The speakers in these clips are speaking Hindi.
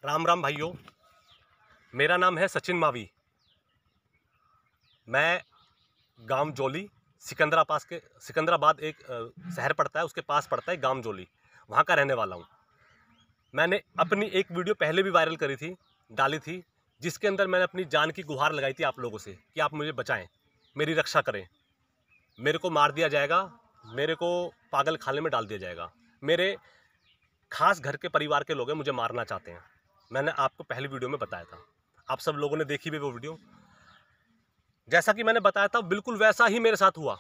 राम राम भाइयों, मेरा नाम है सचिन मावी। मैं गांव जोली सिकंदराबाद एक शहर पड़ता है, उसके पास पड़ता है गांव जोली, वहाँ का रहने वाला हूँ। मैंने अपनी एक वीडियो पहले भी वायरल डाली थी, जिसके अंदर मैंने अपनी जान की गुहार लगाई थी आप लोगों से कि आप मुझे बचाएं, मेरी रक्षा करें। मेरे को मार दिया जाएगा, मेरे को पागल खाने में डाल दिया जाएगा। मेरे खास घर के परिवार के लोग हैं, मुझे मारना चाहते हैं। मैंने आपको पहली वीडियो में बताया था, आप सब लोगों ने देखी भी वो वीडियो। जैसा कि मैंने बताया था बिल्कुल वैसा ही मेरे साथ हुआ।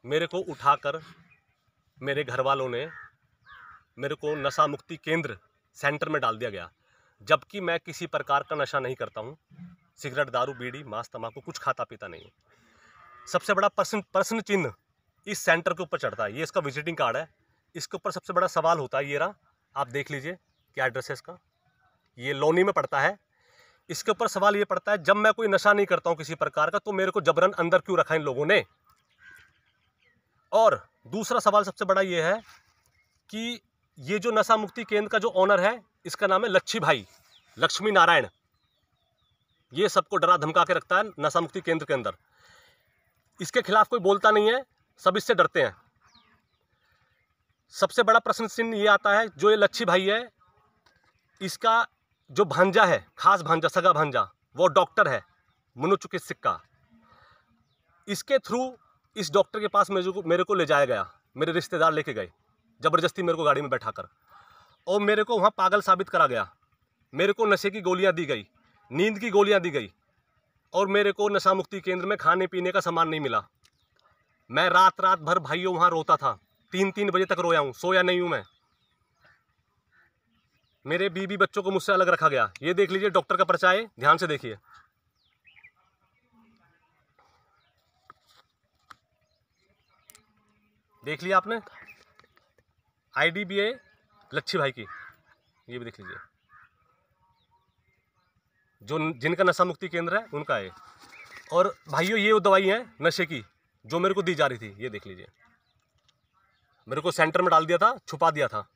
मेरे को उठाकर मेरे घर वालों ने मेरे को नशा मुक्ति केंद्र सेंटर में डाल दिया गया, जबकि मैं किसी प्रकार का नशा नहीं करता हूँ। सिगरेट, दारू, बीड़ी, मांस, तम्बाकू कुछ खाता पीता नहीं हूँ। सबसे बड़ा प्रश्न चिन्ह इस सेंटर के ऊपर चढ़ता है। ये इसका विजिटिंग कार्ड है, इसके ऊपर सबसे बड़ा सवाल होता है। ये रहा, आप देख लीजिए क्या एड्रेस है इसका। ये लोनी में पड़ता है। इसके ऊपर सवाल ये पड़ता है, जब मैं कोई नशा नहीं करता हूँ किसी प्रकार का, तो मेरे को जबरन अंदर क्यों रखा इन लोगों ने। और दूसरा सवाल सबसे बड़ा ये है कि ये जो नशा मुक्ति केंद्र का जो ऑनर है, इसका नाम है लक्ष्मी नारायण। ये सबको डरा धमका के रखता है नशा मुक्ति केंद्र के अंदर। इसके खिलाफ कोई बोलता नहीं है, सब इससे डरते हैं। सबसे बड़ा प्रश्न चिन्ह ये आता है, जो ये लच्छी भाई है, इसका जो भांजा है, खास भांजा, सगा भांजा, वो डॉक्टर है, मनोचिकित्सक का। इसके थ्रू इस डॉक्टर के पास मेरे को ले जाया गया। मेरे रिश्तेदार लेके गए जबरदस्ती मेरे को गाड़ी में बैठाकर, और मेरे को वहाँ पागल साबित करा गया। मेरे को नशे की गोलियाँ दी गई, नींद की गोलियाँ दी गई, और मेरे को नशा मुक्ति केंद्र में खाने पीने का सामान नहीं मिला। मैं रात भर भाइयों वहाँ रोता था, 3-3 बजे तक रोया हूँ, सोया नहीं हूँ मैं। मेरे बीवी बच्चों को मुझसे अलग रखा गया। ये देख लीजिए डॉक्टर का पर्चा है, ध्यान से देखिए। देख लिया आपने, आईडी भी है लच्छी भाई की, ये भी देख लीजिए। जो जिनका नशा मुक्ति केंद्र है उनका है। और भाइयों, ये वो दवाई है नशे की जो मेरे को दी जा रही थी, ये देख लीजिए। मेरे को सेंटर में डाल दिया था, छुपा दिया था,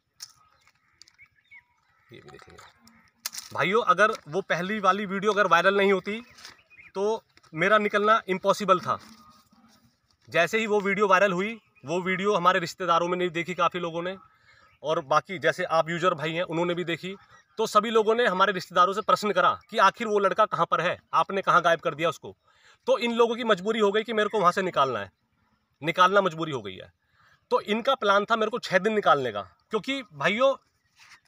ये भी देख लीजिए। भाइयों, अगर वो पहली वाली वीडियो अगर वायरल नहीं होती तो मेरा निकलना इम्पॉसिबल था। जैसे ही वो वीडियो वायरल हुई, वो वीडियो हमारे रिश्तेदारों में नहीं देखी काफ़ी लोगों ने, और बाकी जैसे आप यूजर भाई हैं उन्होंने भी देखी। तो सभी लोगों ने हमारे रिश्तेदारों से प्रश्न करा कि आखिर वो लड़का कहाँ पर है, आपने कहाँ गायब कर दिया उसको। तो इन लोगों की मजबूरी हो गई कि मेरे को वहाँ से निकालना मजबूरी हो गई है। तो इनका प्लान था मेरे को 6 दिन निकालने का, क्योंकि भाइयों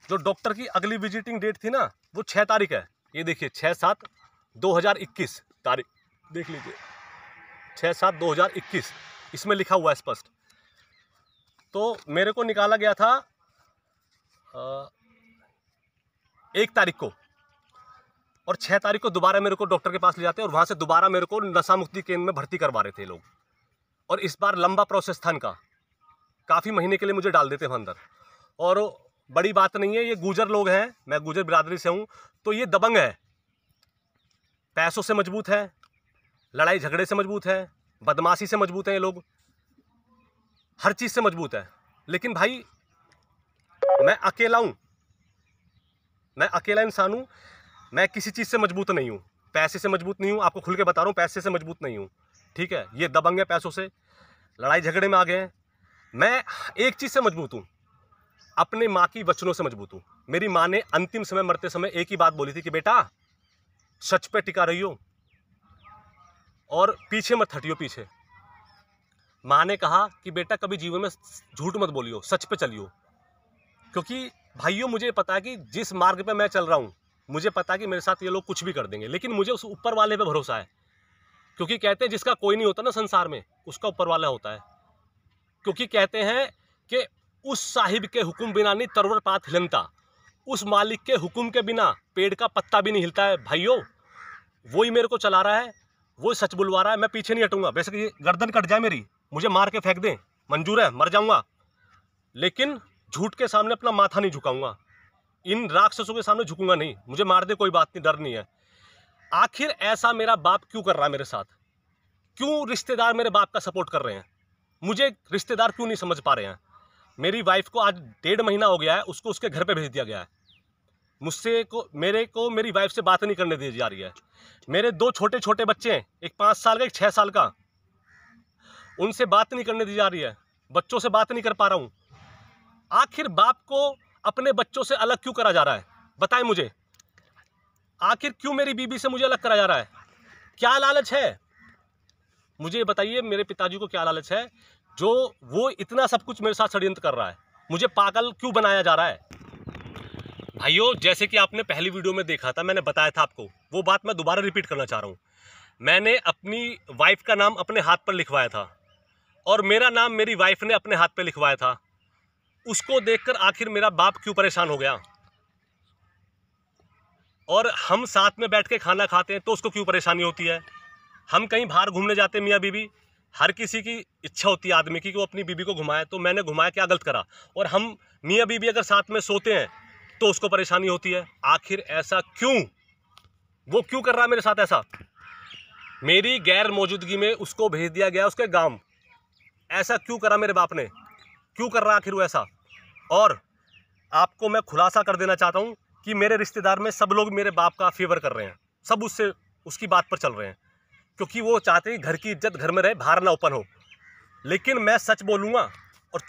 जो डॉक्टर की अगली विजिटिंग डेट थी ना, वो 6 तारीख है। ये देखिए 6/7/2021 तारीख देख लीजिए, 6/7/2021 इसमें लिखा हुआ है स्पष्ट। तो मेरे को निकाला गया था 1 तारीख को, और 6 तारीख को दोबारा मेरे को डॉक्टर के पास ले जाते हैं, और वहाँ से दोबारा मेरे को नशा मुक्ति केंद्र में भर्ती करवा रहे थे लोग। और इस बार लंबा प्रोसेस था इनका, काफ़ी महीने के लिए मुझे डाल देते हैं अंदर। और बड़ी बात नहीं है, ये गुजर लोग हैं, मैं गुजर बिरादरी से हूँ, तो ये दबंग है, पैसों से मजबूत है, लड़ाई झगड़े से मजबूत है, बदमाशी से मजबूत हैं ये लोग, हर चीज़ से मजबूत है। लेकिन भाई मैं अकेला हूँ, मैं अकेला इंसान हूँ, मैं किसी चीज़ से मजबूत नहीं हूँ, पैसे से मजबूत नहीं हूँ, आपको खुल के बता रहा हूँ, पैसे से मजबूत नहीं हूँ, ठीक है। ये दबंग है, पैसों से लड़ाई झगड़े में आ गए हैं। मैं एक चीज़ से मजबूत हूँ, अपने माँ की वचनों से मजबूत हूँ। मेरी माँ ने अंतिम समय, मरते समय एक ही बात बोली थी कि बेटा सच पे टिका रहियो और पीछे मत हटियो पीछे। माँ ने कहा कि बेटा कभी जीवन में झूठ मत बोलियो, सच पे चलियो। क्योंकि भाइयों, मुझे पता है कि जिस मार्ग पे मैं चल रहा हूँ, मुझे पता है कि मेरे साथ ये लोग कुछ भी कर देंगे, लेकिन मुझे उस ऊपर वाले पे भरोसा है। क्योंकि कहते हैं जिसका कोई नहीं होता ना संसार में, उसका ऊपर वाला होता है। क्योंकि कहते हैं कि उस साहिब के हुक्म बिना नहीं तरवर पात हिलनता, उस मालिक के हुक्म के बिना पेड़ का पत्ता भी नहीं हिलता है। भाइयों, वही मेरे को चला रहा है, वो सच बुलवा रहा है, मैं पीछे नहीं हटूंगा। वैसे कि गर्दन कट जाए मेरी, मुझे मार के फेंक दें, मंजूर है, मर जाऊंगा, लेकिन झूठ के सामने अपना माथा नहीं झुकाऊंगा, इन राक्षसों के सामने झुकूंगा नहीं। मुझे मार दे कोई बात नहीं, डर नहीं है। आखिर ऐसा मेरा बाप क्यों कर रहा है मेरे साथ? क्यों रिश्तेदार मेरे बाप का सपोर्ट कर रहे हैं? मुझे रिश्तेदार क्यों नहीं समझ पा रहे हैं? मेरी वाइफ को आज 1.5 महीना हो गया है, उसको उसके घर पे भेज दिया गया है। मेरे को मेरी वाइफ से बात नहीं करने दी जा रही है। मेरे 2 छोटे छोटे बच्चे हैं, एक 5 साल का, एक 6 साल का, उनसे बात नहीं करने दी जा रही है। बच्चों से बात नहीं कर पा रहा हूँ। आखिर बाप को अपने बच्चों से अलग क्यों करा जा रहा है? बताएं मुझे, आखिर क्यों मेरी बीबी से मुझे अलग करा जा रहा है? क्या लालच है? मुझे बताइए, मेरे पिताजी को क्या लालच है जो वो इतना सब कुछ मेरे साथ षड्यंत्र कर रहा है? मुझे पागल क्यों बनाया जा रहा है? भाइयों, जैसे कि आपने पहली वीडियो में देखा था, मैंने बताया था आपको, वो बात मैं दोबारा रिपीट करना चाह रहा हूँ। मैंने अपनी वाइफ का नाम अपने हाथ पर लिखवाया था और मेरा नाम मेरी वाइफ ने अपने हाथ पर लिखवाया था। उसको देखकर आखिर मेरा बाप क्यों परेशान हो गया? और हम साथ में बैठ के खाना खाते हैं तो उसको क्यों परेशानी होती है? हम कहीं बाहर घूमने जाते हैं मियाँ बीबी, हर किसी की इच्छा होती है आदमी की कि वो अपनी बीबी को घुमाए, तो मैंने घुमाया, क्या गलत करा? और हम मियाँ बीबी अगर साथ में सोते हैं तो उसको परेशानी होती है। आखिर ऐसा क्यों? वो क्यों कर रहा है मेरे साथ ऐसा? मेरी गैर मौजूदगी में उसको भेज दिया गया उसके गाँव। ऐसा क्यों करा मेरे बाप ने? क्यों कर रहा आखिर वो ऐसा? और आपको मैं खुलासा कर देना चाहता हूँ कि मेरे रिश्तेदार में सब लोग मेरे बाप का फेवर कर रहे हैं, सब उसकी बात पर चल रहे हैं, क्योंकि वो चाहते हैं घर की इज्जत घर में रहे, बाहर ना ओपन हो। लेकिन मैं सच बोलूँगा और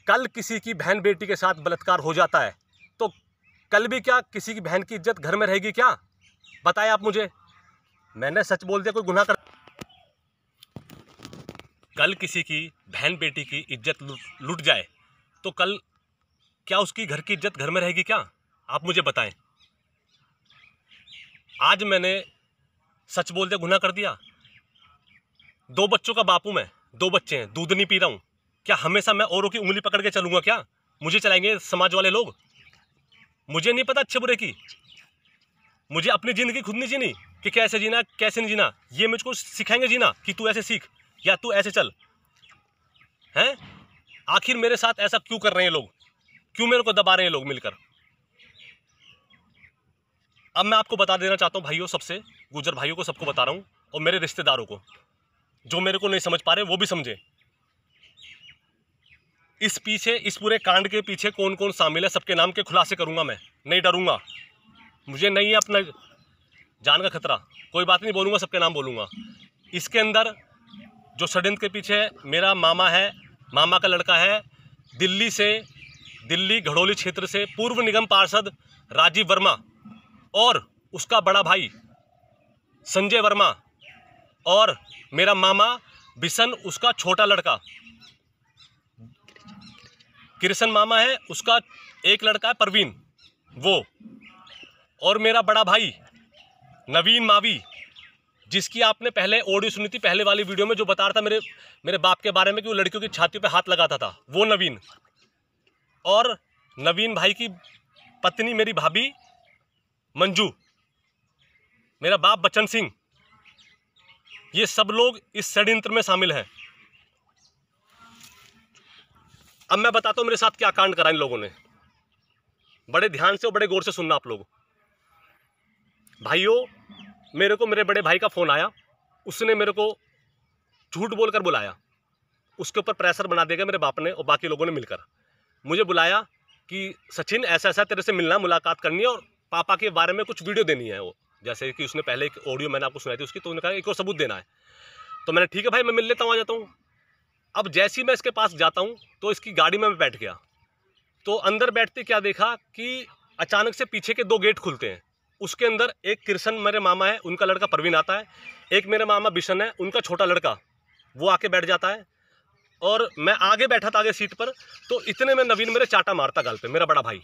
कल किसी की बहन बेटी के साथ बलात्कार हो जाता है तो कल भी क्या किसी की बहन की इज्जत घर में रहेगी क्या? बताएं आप मुझे। मैंने सच बोल दिया, कोई गुनाह कर, कल किसी की बहन बेटी की इज्जत लुट जाए तो कल क्या उसकी घर की इज्जत घर में रहेगी क्या? आप मुझे बताएं। आज मैंने सच बोल दिया, गुनाह कर दिया। 2 बच्चों का बापू मैं, 2 बच्चे हैं, दूध नहीं पी रहा हूं। क्या हमेशा मैं औरों की उंगली पकड़ के चलूंगा क्या? मुझे चलाएंगे समाज वाले लोग? मुझे नहीं पता अच्छे बुरे की। मुझे अपनी जिंदगी खुद नहीं जीनी कि कैसे जीना कैसे नहीं जीना, ये मुझको सिखाएंगे जीना कि तू ऐसे सीख या तू ऐसे चल। हैं? आखिर मेरे साथ ऐसा क्यों कर रहे हैं लोग? क्यों मेरे को दबा रहे हैं लोग मिलकर? अब मैं आपको बता देना चाहता हूँ भाइयों, सबसे गुजर भाइयों को सबको बता रहा हूँ, और मेरे रिश्तेदारों को जो मेरे को नहीं समझ पा रहे वो भी समझे। इस पूरे कांड के पीछे कौन कौन शामिल है, सबके नाम के खुलासे करूंगा मैं। नहीं डरूंगा, मुझे नहीं है अपना जान का खतरा। कोई बात नहीं, बोलूंगा, सबके नाम बोलूंगा। इसके अंदर जो षड्यंत्र के पीछे है, मेरा मामा है, मामा का लड़का है, दिल्ली घड़ोली क्षेत्र से पूर्व निगम पार्षद राजीव वर्मा, और उसका बड़ा भाई संजय वर्मा, और मेरा मामा बिशन, उसका छोटा लड़का कृष्ण मामा है, उसका एक लड़का है परवीन वो, और मेरा बड़ा भाई नवीन मावी, जिसकी आपने पहले ऑडियो सुनी थी, पहले वाली वीडियो में, जो बता रहा था मेरे बाप के बारे में कि वो लड़कियों की छातियों पे हाथ लगाता था, वो नवीन। और नवीन भाई की पत्नी मेरी भाभी मंजू, मेरा बाप बच्चन सिंह, ये सब लोग इस षड्यंत्र में शामिल हैं। अब मैं बताता हूं मेरे साथ क्या कांड करा इन लोगों ने। बड़े ध्यान से और बड़े गौर से सुनना आप लोग। भाइयों, मेरे को मेरे बड़े भाई का फोन आया, उसने मेरे को झूठ बोलकर बुलाया, उसके ऊपर प्रेशर बना देगा मेरे बाप ने और बाकी लोगों ने मिलकर। मुझे बुलाया कि सचिन ऐसा ऐसा तेरे से मिलना, मुलाकात करनी है और पापा के बारे में कुछ वीडियो देनी है। वो जैसे कि उसने पहले एक ऑडियो मैंने आपको सुनाई थी उसकी, तो उन्होंने कहा एक और सबूत देना है। तो मैंने ठीक है भाई, मैं मिल लेता हूँ, आ जाता हूँ। अब जैसे ही मैं इसके पास जाता हूँ तो इसकी गाड़ी में मैं बैठ गया, तो अंदर बैठते क्या देखा कि अचानक से पीछे के 2 गेट खुलते हैं। उसके अंदर एक कृष्ण मेरे मामा है, उनका लड़का परवीन आता है, एक मेरे मामा बिशन है, उनका छोटा लड़का, वो आके बैठ जाता है, और मैं आगे बैठा था, आगे सीट पर। तो इतने में नवीन मेरे चाटा मारता गाल पे, मेरा बड़ा भाई,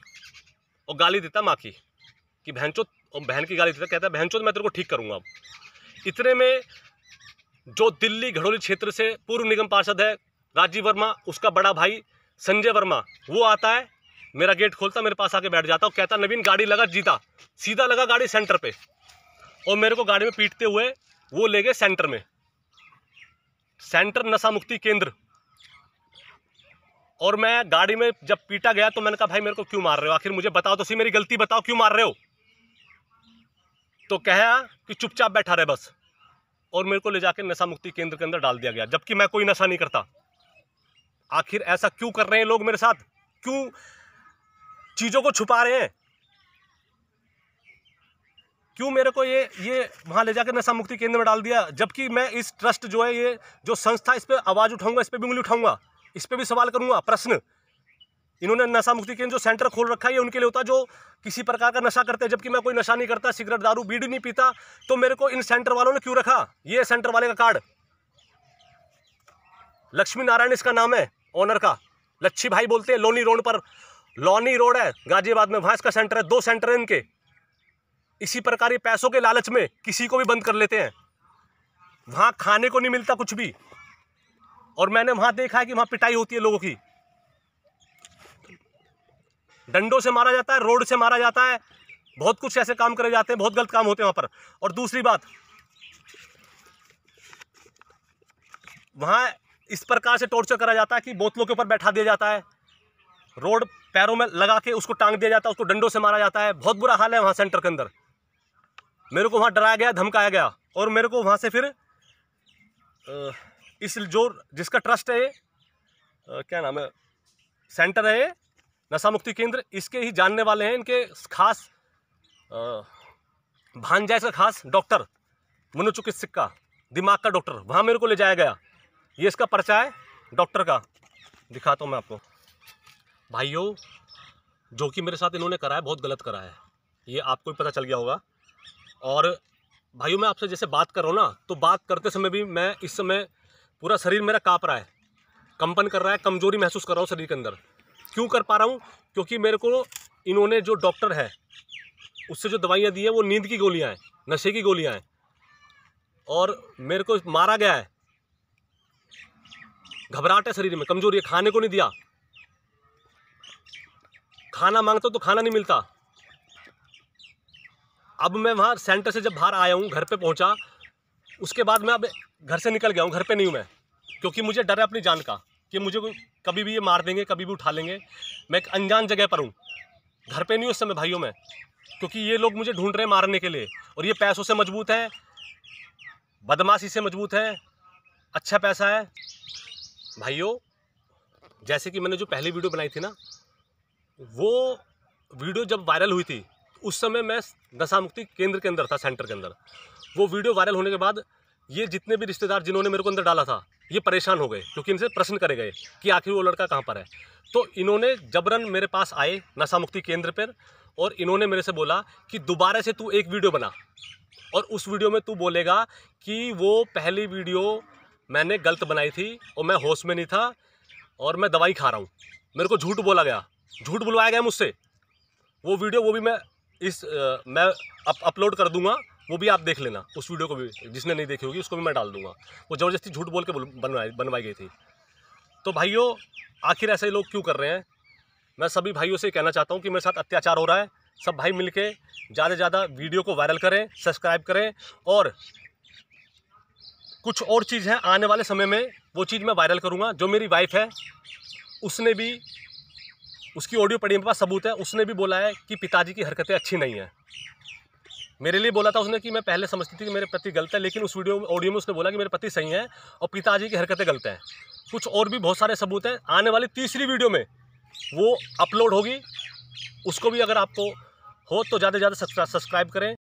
और गाली देता माँ की कि बहनचोद, और बहन की गाली देता, कहता है बहनचोद मैं तेरे को ठीक करूँगा। अब इतने में जो दिल्ली घड़ोली क्षेत्र से पूर्व निगम पार्षद है राजीव वर्मा, उसका बड़ा भाई संजय वर्मा, वो आता है, मेरा गेट खोलता, मेरे पास आके बैठ जाता और कहता नवीन गाड़ी लगा, जीता, सीधा लगा गाड़ी सेंटर पे, और मेरे को गाड़ी में पीटते हुए वो ले गए सेंटर में, सेंटर नशा मुक्ति केंद्र। और मैं गाड़ी में जब पीटा गया तो मैंने कहा भाई मेरे को क्यों मार रहे हो, आखिर मुझे बताओ तो सही, मेरी गलती बताओ, क्यों मार रहे हो? तो कहा कि चुपचाप बैठा रहे बस, और मेरे को ले जाके नशा मुक्ति केंद्र के अंदर डाल दिया गया, जबकि मैं कोई नशा नहीं करता। आखिर ऐसा क्यों कर रहे हैं लोग मेरे साथ? क्यों चीज़ों को छुपा रहे हैं? क्यों मेरे को ये वहाँ ले जाकर नशा मुक्ति केंद्र में डाल दिया, जबकि मैं इस ट्रस्ट जो है, ये जो संस्था, इस पर आवाज़ उठाऊंगा, इस पर भी उंगली उठाऊंगा, इस पर भी सवाल करूंगा, प्रश्न। इन्होंने नशा मुक्ति केंद्र जो सेंटर खोल रखा है, ये उनके लिए होता है जो किसी प्रकार का नशा करते हैं, जबकि मैं कोई नशा नहीं करता, सिगरेट दारू बीड़ी नहीं पीता, तो मेरे को इन सेंटर वालों ने क्यों रखा? ये सेंटर वाले का कार्ड, लक्ष्मी नारायण इसका नाम है, ओनर का लच्छी भाई बोलते हैं। लोनी रोड पर, लोनी रोड है गाजियाबाद में, वहाँ इसका सेंटर है। 2 सेंटर है इनके। इसी प्रकार ये पैसों के लालच में किसी को भी बंद कर लेते हैं। वहाँ खाने को नहीं मिलता कुछ भी, और मैंने वहाँ देखा है कि वहाँ पिटाई होती है लोगों की, डंडों से मारा जाता है, रोड से मारा जाता है, बहुत कुछ ऐसे काम करे जाते हैं, बहुत गलत काम होते हैं वहाँ पर। और दूसरी बात, वहाँ इस प्रकार से टॉर्चर करा जाता है कि बोतलों के ऊपर बैठा दिया जाता है, रोड पैरों में लगा के उसको टांग दिया जाता है, उसको डंडों से मारा जाता है। बहुत बुरा हाल है वहाँ सेंटर के अंदर। मेरे को वहाँ डराया गया, धमकाया गया, और मेरे को वहाँ से फिर इस जो जिसका ट्रस्ट है, क्या नाम है, सेंटर है नशा मुक्ति केंद्र, इसके ही जानने वाले हैं, इनके खास भांजा इसका खास डॉक्टर, मनोचिकित्सक का, दिमाग का डॉक्टर, वहाँ मेरे को ले जाया गया। ये इसका पर्चा है डॉक्टर का, दिखाता हूँ मैं आपको। भाइयों, जो कि मेरे साथ इन्होंने करा है, बहुत गलत करा है, ये आपको भी पता चल गया होगा। और भाइयों, मैं आपसे जैसे बात कर रहा हूँ ना, तो बात करते समय भी मैं इस समय पूरा शरीर मेरा काँप रहा है, कंपन कर रहा है, कमजोरी महसूस कर रहा हूँ शरीर के अंदर। क्यों कर पा रहा हूँ? क्योंकि मेरे को इन्होंने, जो डॉक्टर है, उससे जो दवाइयाँ दी हैं वो नींद की गोलियाँ हैं, नशे की गोलियाँ हैं, और मेरे को मारा गया है। घबराहट है शरीर में, कमजोरी है, खाने को नहीं दिया, खाना मांगता तो खाना नहीं मिलता। अब मैं वहाँ सेंटर से जब बाहर आया हूँ, घर पे पहुँचा, उसके बाद मैं अब घर से निकल गया हूँ, घर पे नहीं हूँ मैं, क्योंकि मुझे डर है अपनी जान का कि मुझे कभी भी ये मार देंगे, कभी भी उठा लेंगे। मैं एक अनजान जगह पर हूँ, घर पे नहीं हूँ उस समय भाइयों में, क्योंकि ये लोग मुझे ढूंढ रहे हैं मारने के लिए, और ये पैसों से मजबूत है, बदमाशी से मजबूत है, अच्छा पैसा है। भाइयों, जैसे कि मैंने जो पहली वीडियो बनाई थी ना, वो वीडियो जब वायरल हुई थी, उस समय मैं नशा मुक्ति केंद्र के अंदर था, सेंटर के अंदर। वो वीडियो वायरल होने के बाद ये जितने भी रिश्तेदार जिन्होंने मेरे को अंदर डाला था, ये परेशान हो गए, क्योंकि इनसे प्रश्न करे गए कि आखिर वो लड़का कहाँ पर है। तो इन्होंने जबरन मेरे पास आए नशा मुक्ति केंद्र पर, और इन्होंने मेरे से बोला कि दोबारा से तू एक वीडियो बना, और उस वीडियो में तू बोलेगा कि वो पहली वीडियो मैंने गलत बनाई थी, और मैं होश में नहीं था, और मैं दवाई खा रहा हूँ। मेरे को झूठ बोला गया, झूठ बुलवाया गया मुझसे। वो वीडियो, वो भी मैं अपलोड कर दूंगा, वो भी आप देख लेना। उस वीडियो को भी, जिसने नहीं देखी होगी उसको भी मैं डाल दूंगा। वो ज़बरदस्ती झूठ बोल के बनवाई गई थी। तो भाइयों, आखिर ऐसे लोग क्यों कर रहे हैं? मैं सभी भाइयों से कहना चाहता हूँ कि मेरे साथ अत्याचार हो रहा है। सब भाई मिलके ज़्यादा से ज़्यादा वीडियो को वायरल करें, सब्सक्राइब करें, और कुछ और चीज़ है आने वाले समय में, वो चीज़ मैं वायरल करूँगा। जो मेरी वाइफ है, उसने भी, उसकी ऑडियो पड़ी मेरे पास, सबूत है, उसने भी बोला है कि पिताजी की हरकतें अच्छी नहीं हैं। मेरे लिए बोला था उसने कि मैं पहले समझती थी कि मेरे पति गलत है, लेकिन उस ऑडियो में उसने बोला कि मेरे पति सही हैं और पिताजी की हरकतें गलत हैं। कुछ और भी बहुत सारे सबूत हैं। आने वाली तीसरी वीडियो में वो अपलोड होगी, उसको भी अगर आपको हो तो ज़्यादा से ज़्यादा सब्सक्राइब करें।